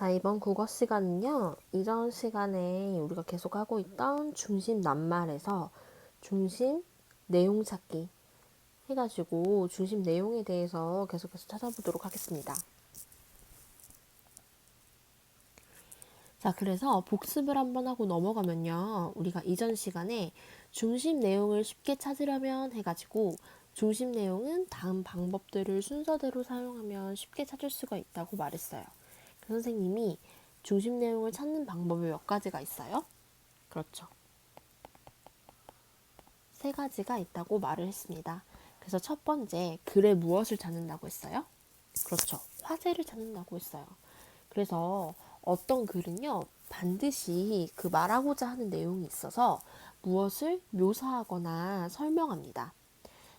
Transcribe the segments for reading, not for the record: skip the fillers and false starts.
자, 이번 국어 시간은요, 이전 시간에 우리가 계속 하고 있던 중심 낱말에서 중심 내용 찾기 해가지고 중심 내용에 대해서 계속해서 찾아보도록 하겠습니다. 자, 그래서 복습을 한번 하고 넘어가면요, 우리가 이전 시간에 중심 내용을 쉽게 찾으려면 해가지고 중심 내용은 다음 방법들을 순서대로 사용하면 쉽게 찾을 수가 있다고 말했어요. 그 선생님이 중심 내용을 찾는 방법이 몇 가지가 있어요? 그렇죠. 세 가지가 있다고 말을 했습니다. 그래서 첫 번째, 글에 무엇을 찾는다고 했어요? 그렇죠. 화제를 찾는다고 했어요. 그래서 어떤 글은요, 반드시 그 말하고자 하는 내용이 있어서 무엇을 묘사하거나 설명합니다.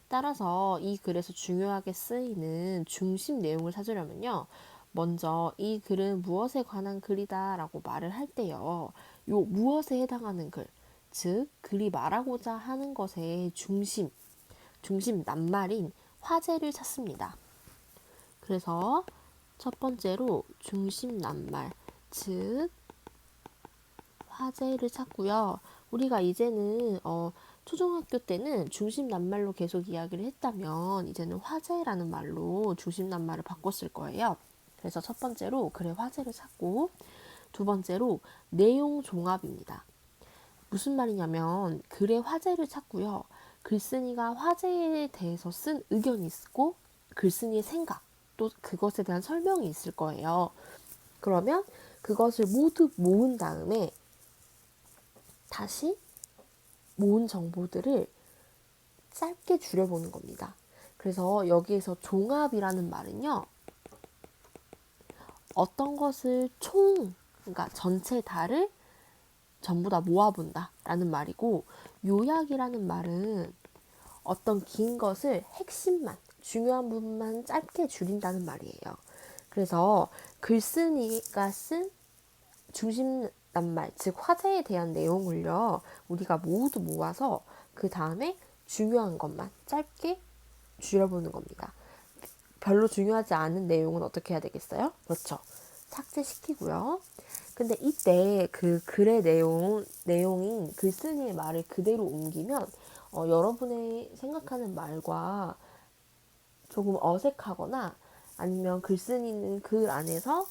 따라서 이 글에서 중요하게 쓰이는 중심 내용을 찾으려면요, 먼저 이 글은 무엇에 관한 글이다 라고 말을 할 때요, 요 무엇에 해당하는 글, 즉 글이 말하고자 하는 것의 중심 낱말인 화제를 찾습니다. 그래서 첫 번째로 중심 낱말, 즉 화제를 찾고요. 우리가 이제는 초등학교 때는 중심 낱말로 계속 이야기를 했다면 이제는 화제라는 말로 중심 낱말을 바꿨을 거예요. 그래서 첫 번째로 글의 화제를 찾고, 두 번째로 내용 종합입니다. 무슨 말이냐면 글의 화제를 찾고요. 글쓴이가 화제에 대해서 쓴 의견이 있고 글쓴이의 생각, 또 그것에 대한 설명이 있을 거예요. 그러면 그것을 모두 모은 다음에 다시 모은 정보들을 짧게 줄여보는 겁니다. 그래서 여기에서 종합이라는 말은요, 어떤 것을 그러니까 전체 다를 전부 다 모아본다 라는 말이고, 요약이라는 말은 어떤 긴 것을 핵심만, 중요한 부분만 짧게 줄인다는 말이에요. 그래서 글쓴이가 쓴 중심 낱말, 즉 화제에 대한 내용을요, 우리가 모두 모아서 그 다음에 중요한 것만 짧게 줄여보는 겁니다. 별로 중요하지 않은 내용은 어떻게 해야 되겠어요? 그렇죠. 삭제시키고요. 근데 이때 그 글의 내용인 글쓴이의 말을 그대로 옮기면 여러분의 생각하는 말과 조금 어색하거나, 아니면 글쓴이는 글 안에서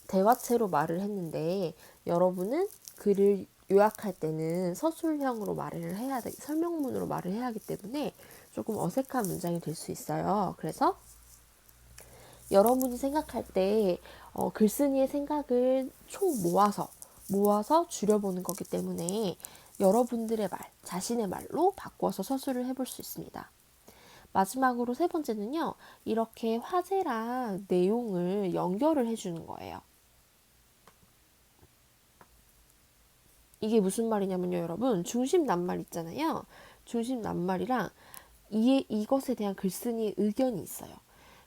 대화체로 말을 했는데 여러분은 글을 요약할 때는 서술형으로 말을 해야 돼, 설명문으로 말을 해야 하기 때문에 조금 어색한 문장이 될 수 있어요. 그래서 여러분이 생각할 때 글쓴이의 생각을 총 모아서 줄여보는 거기 때문에 여러분들의 말, 자신의 말로 바꿔서 서술을 해볼 수 있습니다. 마지막으로 세 번째는요, 이렇게 화제랑 내용을 연결을 해주는 거예요. 이게 무슨 말이냐면요, 여러분, 중심 낱말 있잖아요. 중심 낱말이랑 이것에 대한 글쓴이의 의견이 있어요.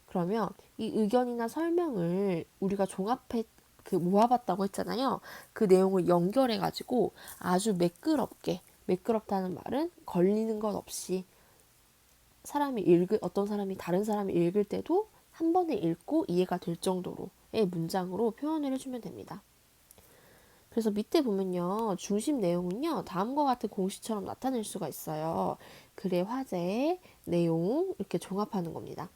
그러면 이 의견이나 설명을 우리가 종합해 모아봤다고 했잖아요. 그 내용을 연결해가지고 아주 매끄럽다는 말은 걸리는 것 없이 어떤 사람이 다른 사람이 읽을 때도 한 번에 읽고 이해가 될 정도로의 문장으로 표현을 해주면 됩니다. 그래서 밑에 보면요, 중심 내용은요, 다음과 같은 공식처럼 나타낼 수가 있어요. 글의 화제, 내용 이렇게 종합하는 겁니다.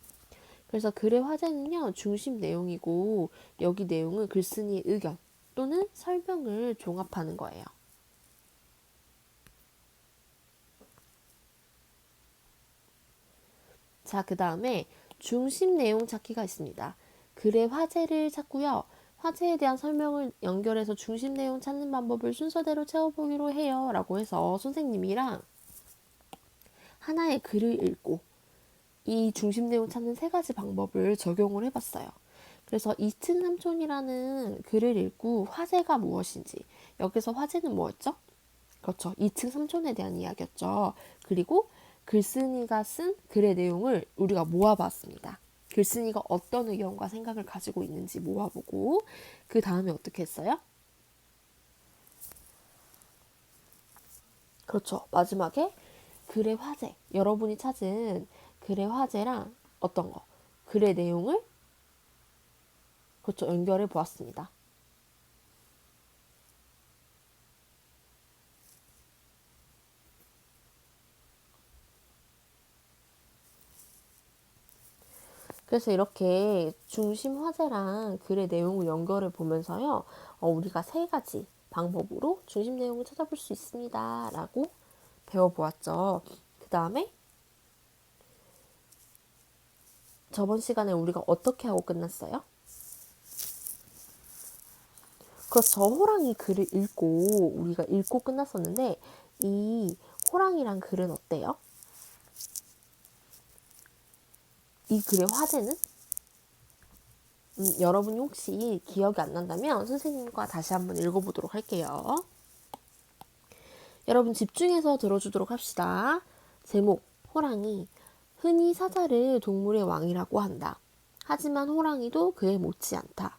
그래서 글의 화제는요, 중심 내용이고, 여기 내용은 글쓴이의 의견 또는 설명을 종합하는 거예요. 자, 그 다음에 중심 내용 찾기가 있습니다. 글의 화제를 찾고요. 화제에 대한 설명을 연결해서 중심 내용 찾는 방법을 순서대로 채워보기로 해요 라고 해서 선생님이랑 하나의 글을 읽고 이 중심 내용 찾는 세 가지 방법을 적용을 해봤어요. 그래서 이층 삼촌이라는 글을 읽고 화제가 무엇인지, 여기서 화제는 뭐였죠? 그렇죠. 이층 삼촌에 대한 이야기였죠. 그리고 글쓴이가 쓴 글의 내용을 우리가 모아봤습니다. 글쓴이가 어떤 의견과 생각을 가지고 있는지 모아보고, 그 다음에 어떻게 했어요? 그렇죠. 마지막에 글의 화제, 여러분이 찾은 글의 화제랑 어떤 거, 글의 내용을 그렇죠, 연결해 보았습니다. 그래서 이렇게 중심 화제랑 글의 내용을 연결해 보면서요, 우리가 세 가지 방법으로 중심 내용을 찾아볼 수 있습니다. 라고 배워보았죠. 그 다음에 저번 시간에 우리가 어떻게 하고 끝났어요? 그렇죠. 호랑이 글을 읽고 우리가 읽고 끝났었는데 이 호랑이란 글은 어때요? 이 글의 화제는? 여러분이 혹시 기억이 안 난다면 선생님과 다시 한번 읽어보도록 할게요. 여러분 집중해서 들어주도록 합시다. 제목, 호랑이. 흔히 사자를 동물의 왕이라고 한다. 하지만 호랑이도 그에 못지않다.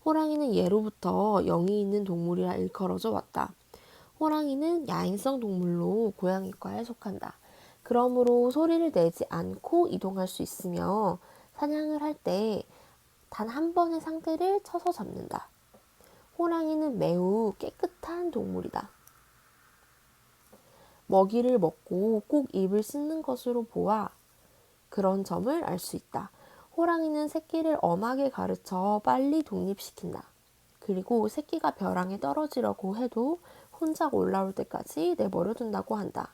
호랑이는 예로부터 영이 있는 동물이라 일컬어져 왔다. 호랑이는 야행성 동물로 고양이과에 속한다. 그러므로 소리를 내지 않고 이동할 수 있으며 사냥을 할 때 단 한 번의 상대를 쳐서 잡는다. 호랑이는 매우 깨끗한 동물이다. 먹이를 먹고 꼭 입을 씻는 것으로 보아 그런 점을 알 수 있다. 호랑이는 새끼를 엄하게 가르쳐 빨리 독립시킨다. 그리고 새끼가 벼랑에 떨어지려고 해도 혼자 올라올 때까지 내버려 둔다고 한다.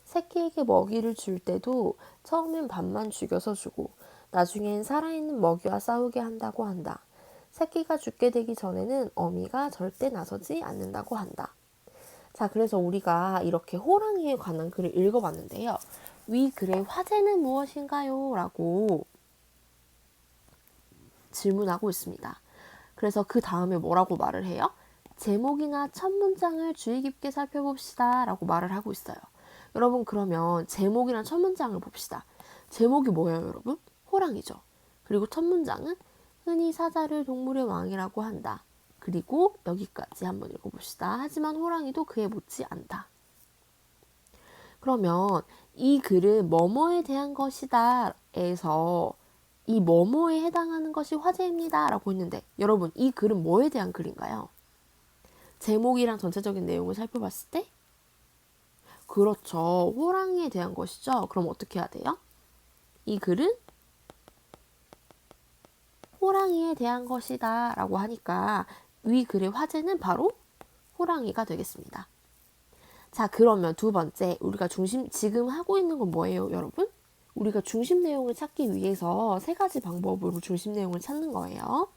새끼에게 먹이를 줄 때도 처음엔 밥만 죽여서 주고 나중엔 살아있는 먹이와 싸우게 한다고 한다. 새끼가 죽게 되기 전에는 어미가 절대 나서지 않는다고 한다. 자, 그래서 우리가 이렇게 호랑이에 관한 글을 읽어봤는데요. 위 글의 화제는 무엇인가요? 라고 질문하고 있습니다. 그래서 그 다음에 뭐라고 말을 해요? 제목이나 첫 문장을 주의 깊게 살펴봅시다 라고 말을 하고 있어요. 여러분 그러면 제목이랑 첫 문장을 봅시다. 제목이 뭐예요 여러분? 호랑이죠. 그리고 첫 문장은 흔히 사자를 동물의 왕이라고 한다. 그리고 여기까지 한번 읽어봅시다. 하지만 호랑이도 그에 못지 않다. 그러면 이 글은 뭐뭐에 대한 것이다 에서 이 뭐뭐에 해당하는 것이 화제입니다 라고 했는데 여러분 이 글은 뭐에 대한 글인가요? 제목이랑 전체적인 내용을 살펴봤을 때 그렇죠. 호랑이에 대한 것이죠. 그럼 어떻게 해야 돼요? 이 글은 호랑이에 대한 것이다 라고 하니까 위 글의 화제는 바로 호랑이가 되겠습니다. 자, 그러면 두 번째 우리가 지금 하고 있는 건 뭐예요 여러분? 우리가 중심 내용을 찾기 위해서 세 가지 방법으로 중심 내용을 찾는 거예요.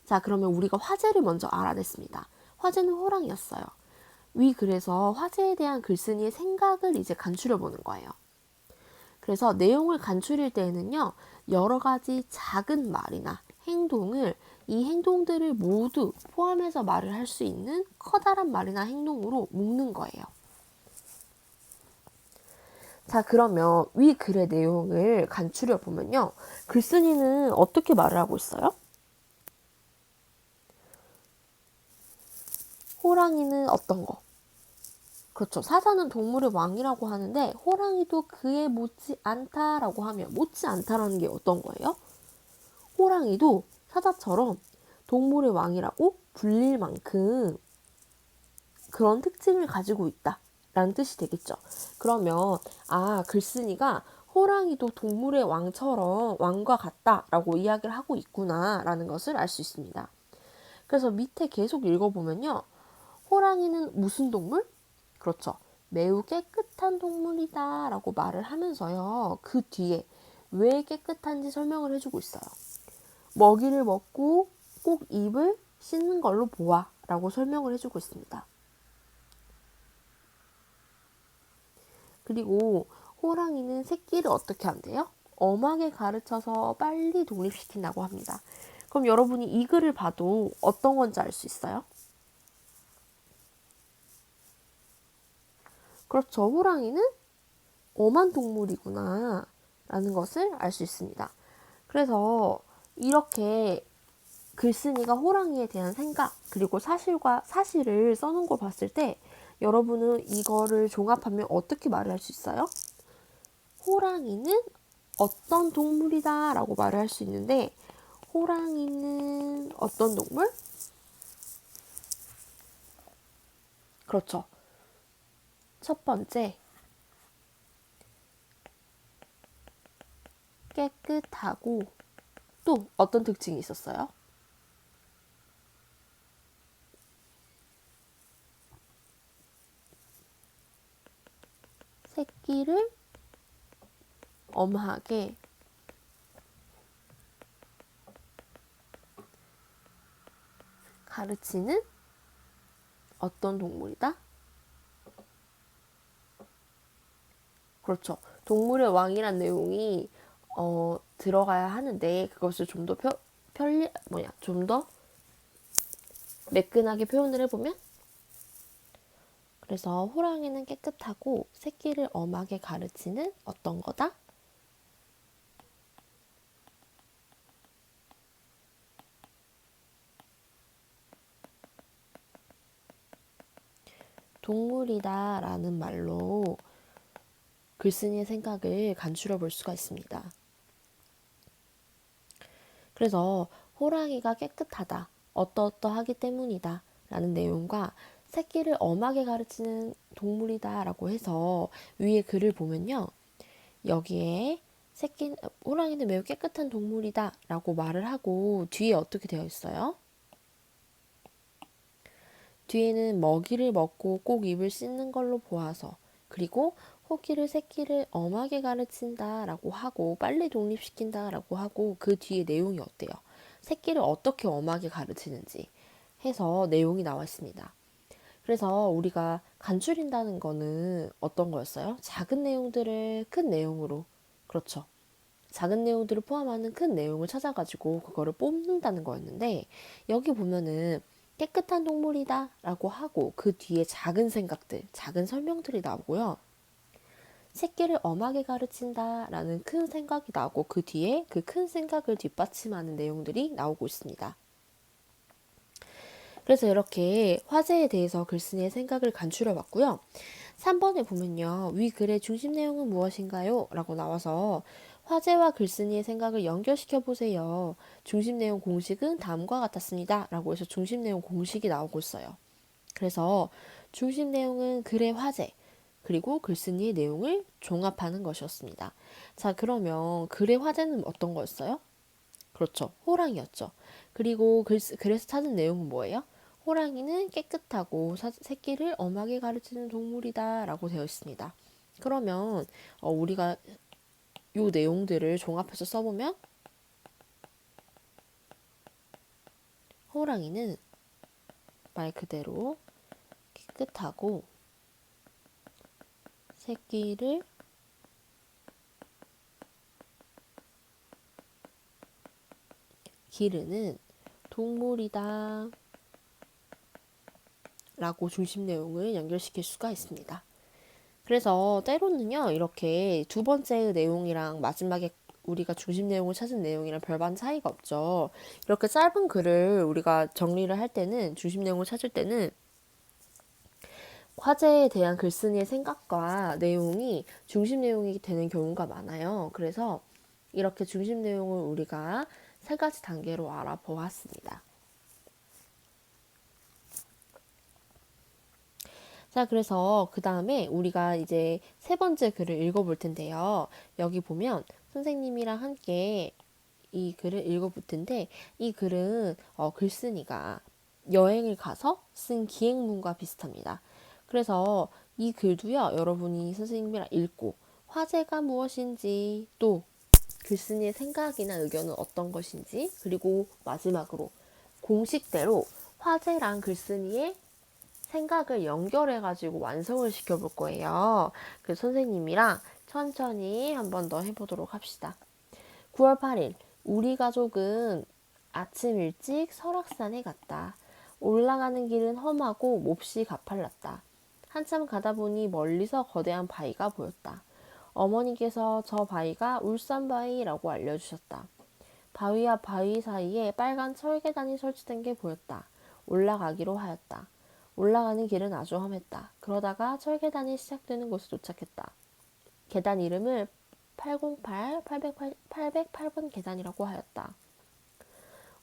자, 그러면 우리가 화제를 먼저 알아냈습니다. 화제는 호랑이였어요. 위 글에서 화제에 대한 글쓴이의 생각을 이제 간추려 보는 거예요. 그래서 내용을 간추릴 때에는요, 여러 가지 작은 말이나 이 행동들을 모두 포함해서 말을 할 수 있는 커다란 말이나 행동으로 묶는 거예요. 자, 그러면 위 글의 내용을 간추려 보면요, 글쓴이는 어떻게 말을 하고 있어요? 호랑이는 어떤 거? 그렇죠. 사자는 동물의 왕이라고 하는데 호랑이도 그에 못지 않다라고 하면 못지 않다라는 게 어떤 거예요? 호랑이도 사자처럼 동물의 왕이라고 불릴 만큼 그런 특징을 가지고 있다라는 뜻이 되겠죠. 그러면 글쓴이가 호랑이도 동물의 왕과 같다라고 이야기를 하고 있구나라는 것을 알 수 있습니다. 그래서 밑에 계속 읽어보면요. 호랑이는 무슨 동물? 그렇죠. 매우 깨끗한 동물이다 라고 말을 하면서요. 그 뒤에 왜 깨끗한지 설명을 해주고 있어요. 먹이를 먹고 꼭 입을 씻는 걸로 보아 라고 설명을 해주고 있습니다. 그리고 호랑이는 새끼를 어떻게 한대요? 엄하게 가르쳐서 빨리 독립시킨다고 합니다. 그럼 여러분이 이 글을 봐도 어떤 건지 알 수 있어요? 그렇죠. 호랑이는 엄한 동물이구나 라는 것을 알 수 있습니다. 그래서 이렇게 글쓴이가 호랑이에 대한 생각 그리고 사실을 써놓은 걸 봤을 때 여러분은 이거를 종합하면 어떻게 말을 할 수 있어요? 호랑이는 어떤 동물이다 라고 말을 할 수 있는데 호랑이는 어떤 동물? 그렇죠. 첫 번째, 깨끗하고 또 어떤 특징이 있었어요? 새끼를 엄하게 가르치는 어떤 동물이다? 그렇죠. 동물의 왕이란 내용이 들어가야 하는데 그것을 좀 더 좀 더 매끈하게 표현을 해보면 그래서 호랑이는 깨끗하고 새끼를 엄하게 가르치는 어떤 거다? 동물이다 라는 말로 글쓴이의 생각을 간추려 볼 수가 있습니다. 그래서 호랑이가 깨끗하다, 어떠어떠하기 때문이다 라는 내용과 새끼를 엄하게 가르치는 동물이다 라고 해서 위에 글을 보면요. 여기에 호랑이는 매우 깨끗한 동물이다 라고 말을 하고 뒤에 어떻게 되어 있어요? 뒤에는 먹이를 먹고 꼭 입을 씻는 걸로 보아서 그리고 호기를 새끼를 엄하게 가르친다 라고 하고 빨리 독립시킨다 라고 하고 그 뒤에 내용이 어때요? 새끼를 어떻게 엄하게 가르치는지 해서 내용이 나와 있습니다. 그래서 우리가 간추린다는 거는 어떤 거였어요? 작은 내용들을 큰 내용으로 그렇죠. 작은 내용들을 포함하는 큰 내용을 찾아가지고 그거를 뽑는다는 거였는데 여기 보면은 깨끗한 동물이다 라고 하고 그 뒤에 작은 생각들, 작은 설명들이 나오고요. 새끼를 엄하게 가르친다 라는 큰 생각이 나오고 그 뒤에 그 큰 생각을 뒷받침하는 내용들이 나오고 있습니다. 그래서 이렇게 화제에 대해서 글쓴이의 생각을 간추려 봤고요. 3번에 보면요. 위 글의 중심 내용은 무엇인가요? 라고 나와서 화제와 글쓴이의 생각을 연결시켜 보세요. 중심 내용 공식은 다음과 같았습니다. 라고 해서 중심 내용 공식이 나오고 있어요. 그래서 중심 내용은 글의 화제, 그리고 글쓴이의 내용을 종합하는 것이었습니다. 자, 그러면 글의 화제는 어떤 거였어요? 그렇죠. 호랑이였죠. 그리고 그래서 찾은 내용은 뭐예요? 호랑이는 깨끗하고 새끼를 엄하게 가르치는 동물이다 라고 되어 있습니다. 그러면 우리가 이 내용들을 종합해서 써보면 호랑이는 말 그대로 깨끗하고 새끼를 기르는 동물이다 라고 중심 내용을 연결시킬 수가 있습니다. 그래서 때로는요, 이렇게 두 번째의 내용이랑 마지막에 우리가 중심 내용을 찾은 내용이랑 별반 차이가 없죠. 이렇게 짧은 글을 우리가 정리를 할 때는, 중심 내용을 찾을 때는 화제에 대한 글쓴이의 생각과 내용이 중심 내용이 되는 경우가 많아요. 그래서 이렇게 중심 내용을 우리가 세 가지 단계로 알아보았습니다. 자, 그래서 그 다음에 우리가 이제 세 번째 글을 읽어볼 텐데요. 여기 보면 선생님이랑 함께 이 글을 읽어볼 텐데 이 글은 글쓴이가 여행을 가서 쓴 기행문과 비슷합니다. 그래서 이 글도요, 여러분이 선생님이랑 읽고 화제가 무엇인지 또 글쓴이의 생각이나 의견은 어떤 것인지 그리고 마지막으로 공식대로 화제랑 글쓴이의 생각을 연결해가지고 완성을 시켜볼 거예요. 그래서 선생님이랑 천천히 한 번 더 해보도록 합시다. 9월 8일, 우리 가족은 아침 일찍 설악산에 갔다. 올라가는 길은 험하고 몹시 가팔랐다. 한참 가다 보니 멀리서 거대한 바위가 보였다. 어머니께서 저 바위가 울산바위라고 알려주셨다. 바위와 바위 사이에 빨간 철계단이 설치된 게 보였다. 올라가기로 하였다. 올라가는 길은 아주 험했다. 그러다가 철계단이 시작되는 곳에 도착했다. 계단 이름을 808번 계단이라고 하였다.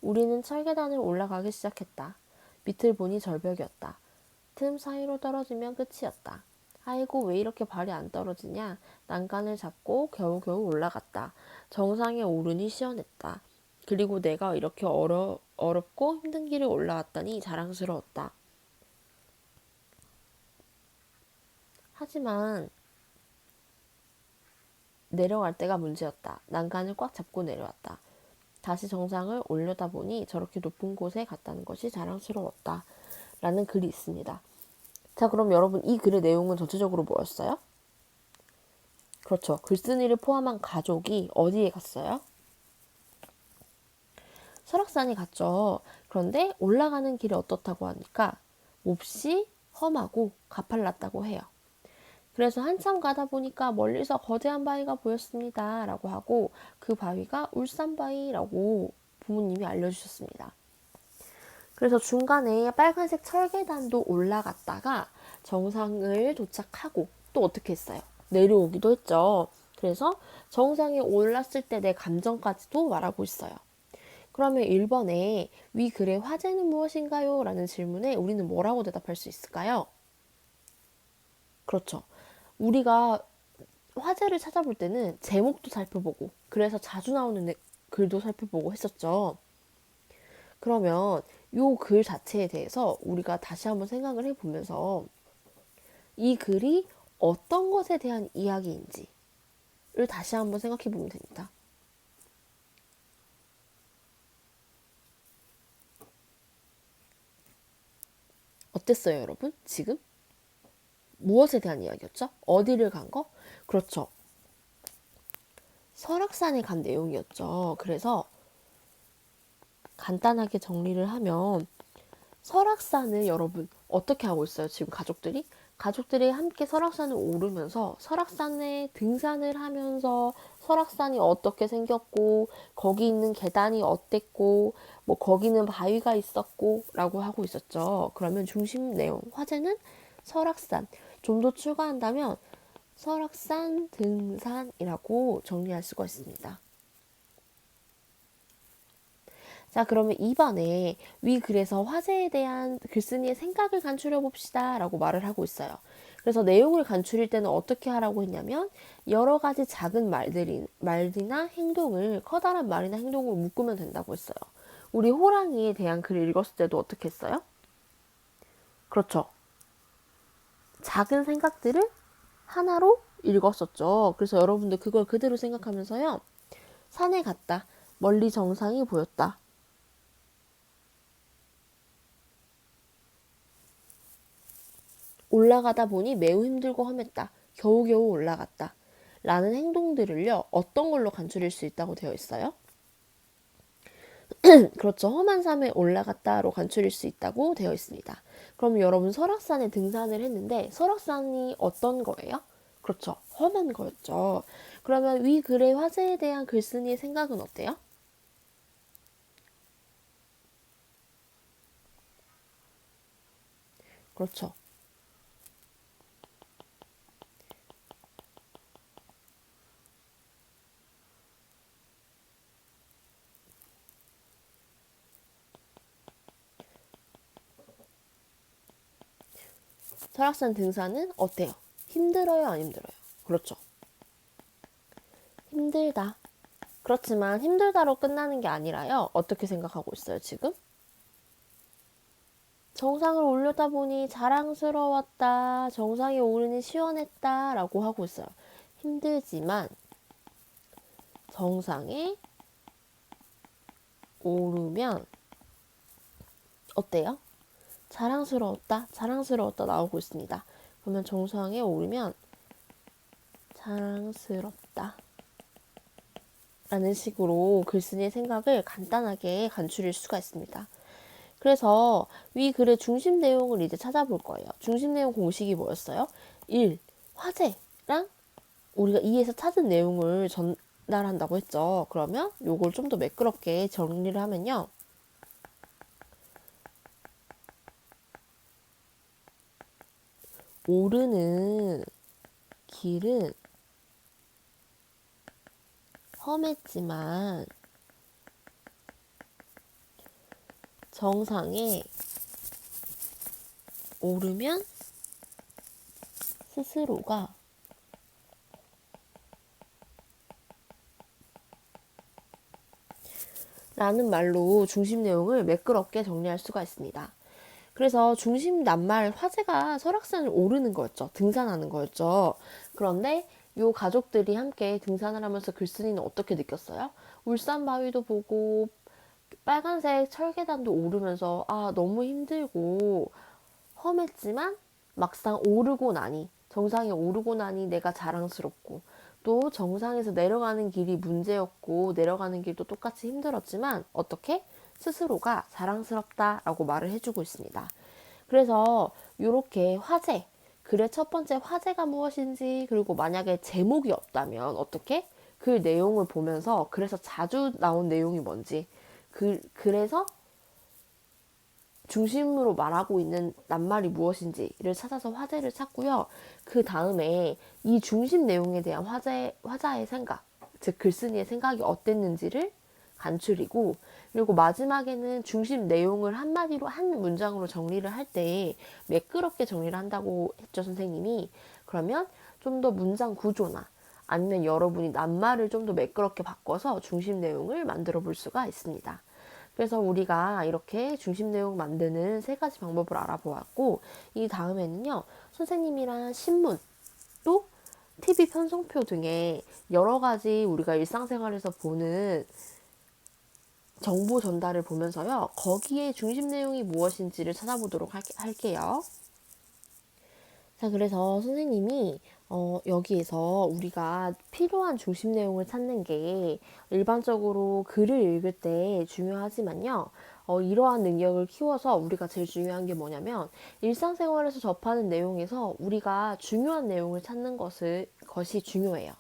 우리는 철계단을 올라가기 시작했다. 밑을 보니 절벽이었다. 틈 사이로 떨어지면 끝이었다. 아이고 왜 이렇게 발이 안 떨어지냐. 난간을 잡고 겨우겨우 올라갔다. 정상에 오르니 시원했다. 그리고 내가 이렇게 어렵고 힘든 길을 올라왔다니 자랑스러웠다. 하지만 내려갈 때가 문제였다. 난간을 꽉 잡고 내려왔다. 다시 정상을 올려다 보니 저렇게 높은 곳에 갔다는 것이 자랑스러웠다. 라는 글이 있습니다. 자, 그럼 여러분 이 글의 내용은 전체적으로 뭐였어요? 그렇죠. 글쓴이를 포함한 가족이 어디에 갔어요? 설악산이 갔죠. 그런데 올라가는 길이 어떻다고 하니까 몹시 험하고 가팔랐다고 해요. 그래서 한참 가다 보니까 멀리서 거대한 바위가 보였습니다. 라고 하고 그 바위가 울산바위라고 부모님이 알려주셨습니다. 그래서 중간에 빨간색 철계단도 올라갔다가 정상을 도착하고 또 어떻게 했어요? 내려오기도 했죠. 그래서 정상에 올랐을 때 내 감정까지도 말하고 있어요. 그러면 1번에 위 글의 화제는 무엇인가요? 라는 질문에 우리는 뭐라고 대답할 수 있을까요? 그렇죠. 우리가 화제를 찾아볼 때는 제목도 살펴보고 그래서 자주 나오는 글도 살펴보고 했었죠. 그러면 이 글 자체에 대해서 우리가 다시 한번 생각을 해보면서 이 글이 어떤 것에 대한 이야기인지를 다시 한번 생각해 보면 됩니다. 어땠어요, 여러분? 지금? 무엇에 대한 이야기였죠? 어디를 간 거? 그렇죠. 설악산에 간 내용이었죠. 그래서 간단하게 정리를 하면 설악산을 여러분 어떻게 하고 있어요? 지금 가족들이 함께 설악산을 오르면서 설악산에 등산을 하면서 설악산이 어떻게 생겼고 거기 있는 계단이 어땠고 뭐 거기는 바위가 있었고 라고 하고 있었죠. 그러면 중심 내용 화제는 설악산, 좀 더 추가한다면 설악산 등산이라고 정리할 수가 있습니다. 자, 그러면 2번에 위 글에서 화제에 대한 글쓴이의 생각을 간추려 봅시다 라고 말을 하고 있어요. 그래서 내용을 간추릴 때는 어떻게 하라고 했냐면 여러 가지 작은 말이나 행동을 커다란 말이나 행동을 묶으면 된다고 했어요. 우리 호랑이에 대한 글을 읽었을 때도 어떻게 했어요? 그렇죠. 작은 생각들을 하나로 읽었었죠. 그래서 여러분들 그걸 그대로 생각하면서요. 산에 갔다. 멀리 정상이 보였다. 올라가다 보니 매우 힘들고 험했다. 겨우겨우 올라갔다. 라는 행동들을요, 어떤 걸로 간추릴 수 있다고 되어 있어요? 그렇죠. 험한 산에 올라갔다로 간추릴 수 있다고 되어 있습니다. 그럼 여러분 설악산에 등산을 했는데 설악산이 어떤 거예요? 그렇죠. 험한 거였죠. 그러면 위 글의 화제에 대한 글쓴이의 생각은 어때요? 그렇죠. 설악산 등산은 어때요? 힘들어요? 안 힘들어요? 그렇죠. 힘들다. 그렇지만 힘들다로 끝나는 게 아니라요. 어떻게 생각하고 있어요, 지금? 정상을 올려다 보니 자랑스러웠다. 정상에 오르니 시원했다. 라고 하고 있어요. 힘들지만 정상에 오르면 어때요? 자랑스러웠다. 자랑스러웠다 나오고 있습니다. 그러면 정상에 오르면 자랑스럽다. 라는 식으로 글쓴이의 생각을 간단하게 간추릴 수가 있습니다. 그래서 위 글의 중심 내용을 이제 찾아볼 거예요. 중심 내용 공식이 뭐였어요? 1. 화제랑 우리가 2에서 찾은 내용을 전달한다고 했죠. 그러면 요걸 좀 더 매끄럽게 정리를 하면요. 오르는 길은 험했지만 정상에 오르면 스스로가 라는 말로 중심 내용을 매끄럽게 정리할 수가 있습니다. 그래서 중심 낱말 화제가 설악산을 오르는 거였죠. 등산하는 거였죠. 그런데 요 가족들이 함께 등산을 하면서 글쓴이는 어떻게 느꼈어요? 울산 바위도 보고 빨간색 철계단도 오르면서 아 너무 힘들고 험했지만 막상 오르고 나니 정상에 오르고 나니 내가 자랑스럽고 또 정상에서 내려가는 길이 문제였고 내려가는 길도 똑같이 힘들었지만 어떻게 스스로가 자랑스럽다라고 말을 해주고 있습니다. 그래서 이렇게 화제 글의 첫 번째 화제가 무엇인지 그리고 만약에 제목이 없다면 어떻게 그 내용을 보면서 그래서 자주 나온 내용이 뭔지 그래서 중심으로 말하고 있는 낱말이 무엇인지를 찾아서 화제를 찾고요. 그 다음에 이 중심 내용에 대한 화자의 생각, 즉 글쓴이의 생각이 어땠는지를 간추리고 그리고 마지막에는 중심 내용을 한마디로 한 문장으로 정리를 할 때 매끄럽게 정리를 한다고 했죠, 선생님이. 그러면 좀 더 문장 구조나 아니면 여러분이 낱말을 좀 더 매끄럽게 바꿔서 중심 내용을 만들어 볼 수가 있습니다. 그래서 우리가 이렇게 중심 내용 만드는 세 가지 방법을 알아보았고 이 다음에는요 선생님이랑 신문 또 TV 편성표 등의 여러 가지 우리가 일상생활에서 보는 정보 전달을 보면서요 거기에 중심 내용이 무엇인지를 찾아보도록 할게요. 자, 그래서 선생님이 여기에서 우리가 필요한 중심 내용을 찾는 게 일반적으로 글을 읽을 때 중요하지만요. 이러한 능력을 키워서 우리가 제일 중요한 게 뭐냐면 일상생활에서 접하는 내용에서 우리가 중요한 내용을 찾는 것이 중요해요.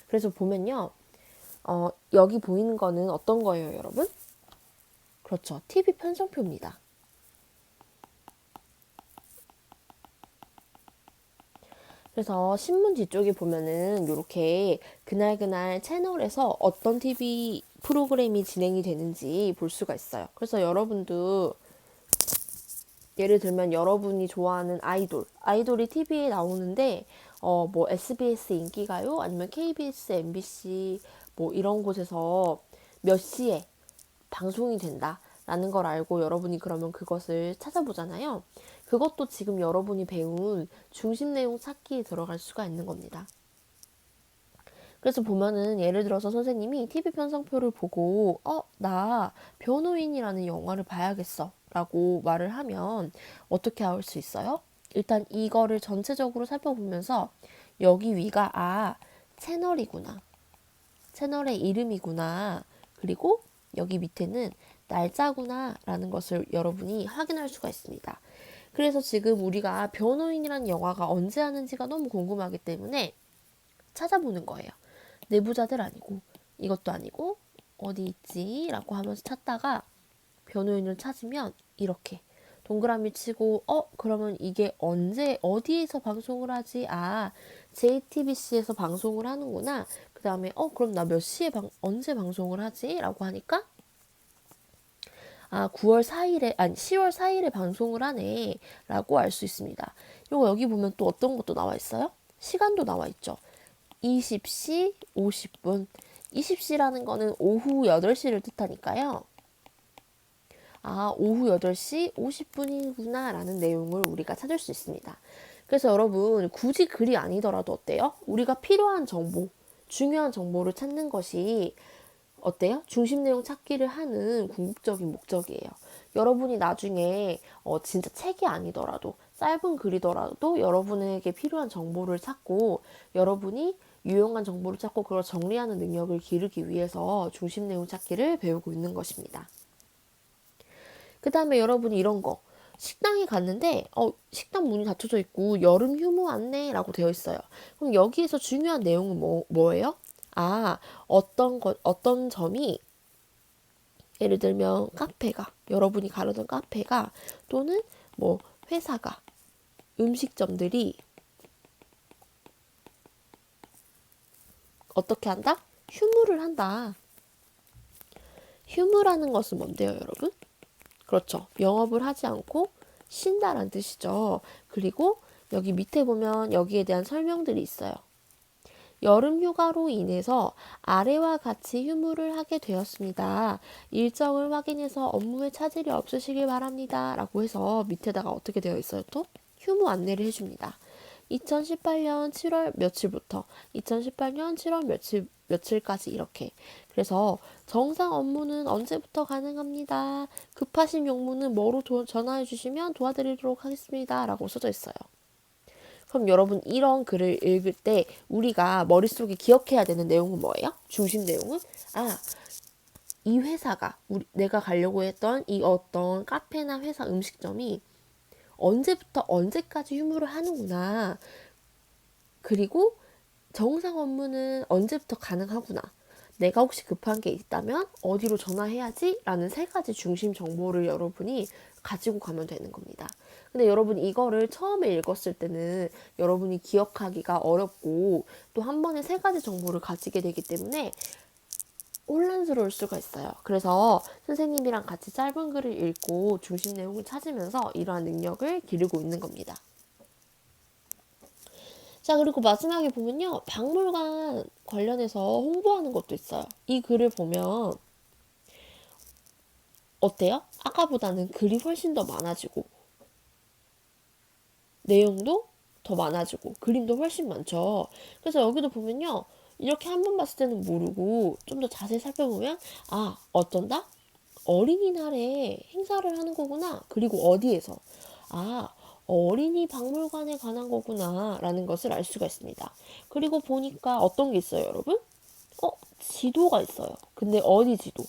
그래서 보면요. 여기 보이는 거는 어떤 거예요, 여러분? 그렇죠. TV 편성표입니다. 그래서 신문 뒤쪽에 보면은 이렇게 그날 채널에서 어떤 TV 프로그램이 진행이 되는지 볼 수가 있어요. 그래서 여러분도 예를 들면 여러분이 좋아하는 아이돌이 TV에 나오는데 뭐 SBS 인기가요? 아니면 KBS, MBC 뭐 이런 곳에서 몇 시에 방송이 된다라는 걸 알고 여러분이 그러면 그것을 찾아보잖아요. 그것도 지금 여러분이 배운 중심 내용 찾기에 들어갈 수가 있는 겁니다. 그래서 보면은 예를 들어서 선생님이 TV 편성표를 보고 나 변호인이라는 영화를 봐야겠어 라고 말을 하면 어떻게 할 수 있어요? 일단 이거를 전체적으로 살펴보면서 여기 위가 채널이구나. 채널의 이름이구나. 그리고 여기 밑에는 날짜구나 라는 것을 여러분이 확인할 수가 있습니다. 그래서 지금 우리가 변호인이라는 영화가 언제 하는지가 너무 궁금하기 때문에 찾아보는 거예요. 내부자들 아니고 이것도 아니고 어디 있지? 라고 하면서 찾다가 변호인을 찾으면 이렇게 동그라미 치고 그러면 이게 언제 어디에서 방송을 하지? JTBC에서 방송을 하는구나. 그 다음에 그럼 나 몇 시에 언제 방송을 하지? 라고 하니까 9월 4일에 아니 10월 4일에 방송을 하네 라고 알 수 있습니다. 이거 여기 보면 또 어떤 것도 나와 있어요? 시간도 나와 있죠. 20시 50분 20시라는 거는 오후 8시를 뜻하니까요. 오후 8시 50분이구나 라는 내용을 우리가 찾을 수 있습니다. 그래서 여러분 굳이 글이 아니더라도 어때요? 우리가 필요한 정보, 중요한 정보를 찾는 것이 어때요? 중심 내용 찾기를 하는 궁극적인 목적이에요. 여러분이 나중에 진짜 책이 아니더라도 짧은 글이더라도 여러분에게 필요한 정보를 찾고 여러분이 유용한 정보를 찾고 그걸 정리하는 능력을 기르기 위해서 중심 내용 찾기를 배우고 있는 것입니다. 그 다음에 여러분이 이런 거 식당에 갔는데 식당 문이 닫혀져 있고 여름 휴무 안내라고 되어 있어요. 그럼 여기에서 중요한 내용은 뭐예요? 어떤 점이 예를 들면 카페가 여러분이 가려던 카페가 또는 뭐 회사가 음식점들이 어떻게 한다? 휴무를 한다. 휴무라는 것은 뭔데요, 여러분? 그렇죠. 영업을 하지 않고 쉰다라는 뜻이죠. 그리고 여기 밑에 보면 여기에 대한 설명들이 있어요. 여름 휴가로 인해서 아래와 같이 휴무를 하게 되었습니다. 일정을 확인해서 업무에 차질이 없으시길 바랍니다. 라고 해서 밑에다가 어떻게 되어 있어요? 또 휴무 안내를 해줍니다. 2018년 7월 며칠부터 2018년 7월 며칠까지 이렇게. 그래서 정상 업무는 언제부터 가능합니다. 급하신 용무는 뭐로 전화해 주시면 도와드리도록 하겠습니다. 라고 써져 있어요. 그럼 여러분 이런 글을 읽을 때 우리가 머릿속에 기억해야 되는 내용은 뭐예요? 중심 내용은 이 회사가 내가 가려고 했던 이 어떤 카페나 회사 음식점이 언제부터 언제까지 휴무를 하는구나. 그리고 정상 업무는 언제부터 가능하구나. 내가 혹시 급한 게 있다면 어디로 전화해야지? 라는 세 가지 중심 정보를 여러분이 가지고 가면 되는 겁니다. 근데 여러분 이거를 처음에 읽었을 때는 여러분이 기억하기가 어렵고 또 한 번에 세 가지 정보를 가지게 되기 때문에 혼란스러울 수가 있어요. 그래서 선생님이랑 같이 짧은 글을 읽고 중심 내용을 찾으면서 이러한 능력을 기르고 있는 겁니다. 자, 그리고 마지막에 보면요. 박물관 관련해서 홍보하는 것도 있어요. 이 글을 보면 어때요? 아까보다는 글이 훨씬 더 많아지고 내용도 더 많아지고 그림도 훨씬 많죠. 그래서 여기도 보면요. 이렇게 한 번 봤을 때는 모르고 좀 더 자세히 살펴보면 어쩐다? 어린이날에 행사를 하는 거구나. 그리고 어디에서? 어린이 박물관에 관한 거구나. 라는 것을 알 수가 있습니다. 그리고 보니까 어떤 게 있어요, 여러분? 지도가 있어요. 근데 어디 지도?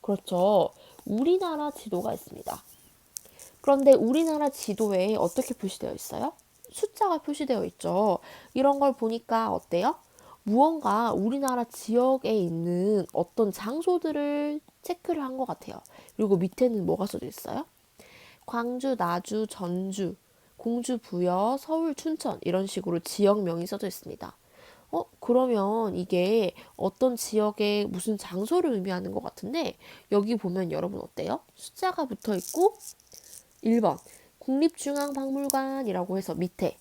그렇죠. 우리나라 지도가 있습니다. 그런데 우리나라 지도에 어떻게 표시되어 있어요? 숫자가 표시되어 있죠. 이런 걸 보니까 어때요? 무언가 우리나라 지역에 있는 어떤 장소들을 체크를 한 것 같아요. 그리고 밑에는 뭐가 써져 있어요? 광주, 나주, 전주, 공주, 부여, 서울, 춘천 이런 식으로 지역명이 써져 있습니다. 그러면 이게 어떤 지역의 무슨 장소를 의미하는 것 같은데 여기 보면 여러분 어때요? 숫자가 붙어 있고 1번 국립중앙박물관이라고 해서 밑에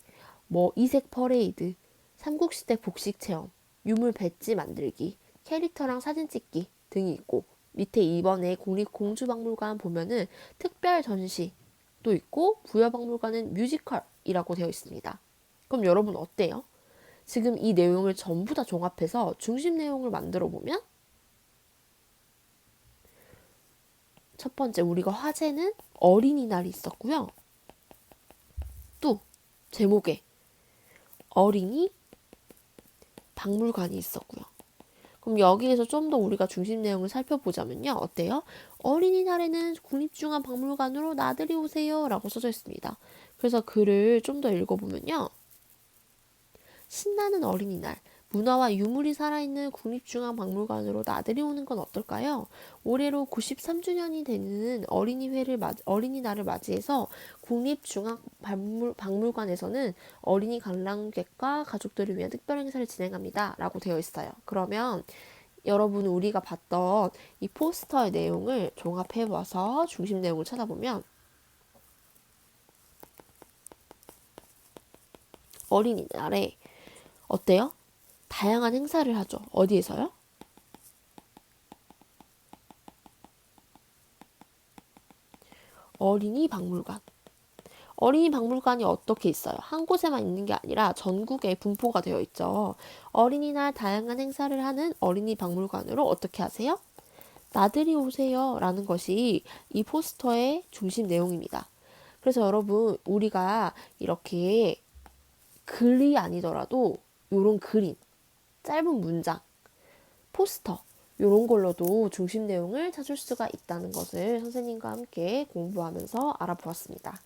이색 퍼레이드, 삼국시대 복식 체험, 유물 배지 만들기, 캐릭터랑 사진 찍기 등이 있고 밑에 2번에 국립공주박물관 보면은 특별 전시도 있고 부여박물관은 뮤지컬이라고 되어 있습니다. 그럼 여러분 어때요? 지금 이 내용을 전부 다 종합해서 중심 내용을 만들어 보면 첫 번째 우리가 화제는 어린이날이 있었고요. 또 제목에 어린이 박물관이 있었고요. 그럼 여기에서 좀 더 우리가 중심 내용을 살펴보자면요. 어때요? 어린이날에는 국립중앙박물관으로 나들이 오세요 라고 써져 있습니다. 그래서 글을 좀 더 읽어보면요. 신나는 어린이날, 문화와 유물이 살아있는 국립중앙박물관으로 나들이 오는 건 어떨까요? 올해로 93주년이 되는 어린이날을 맞이해서 국립중앙박물관에서는 어린이 관람객과 가족들을 위한 특별 행사를 진행합니다. 라고 되어 있어요. 그러면 여러분 우리가 봤던 이 포스터의 내용을 종합해봐서 중심 내용을 찾아보면 어린이날에 어때요? 다양한 행사를 하죠. 어디에서요? 어린이 박물관. 어린이 박물관이 어떻게 있어요? 한 곳에만 있는 게 아니라 전국에 분포가 되어 있죠. 어린이날 다양한 행사를 하는 어린이 박물관으로 어떻게 하세요? 나들이 오세요 라는 것이 이 포스터의 중심 내용입니다. 그래서 여러분 우리가 이렇게 글이 아니더라도 이런 그림, 짧은 문장, 포스터 이런 걸로도 중심 내용을 찾을 수가 있다는 것을 선생님과 함께 공부하면서 알아보았습니다.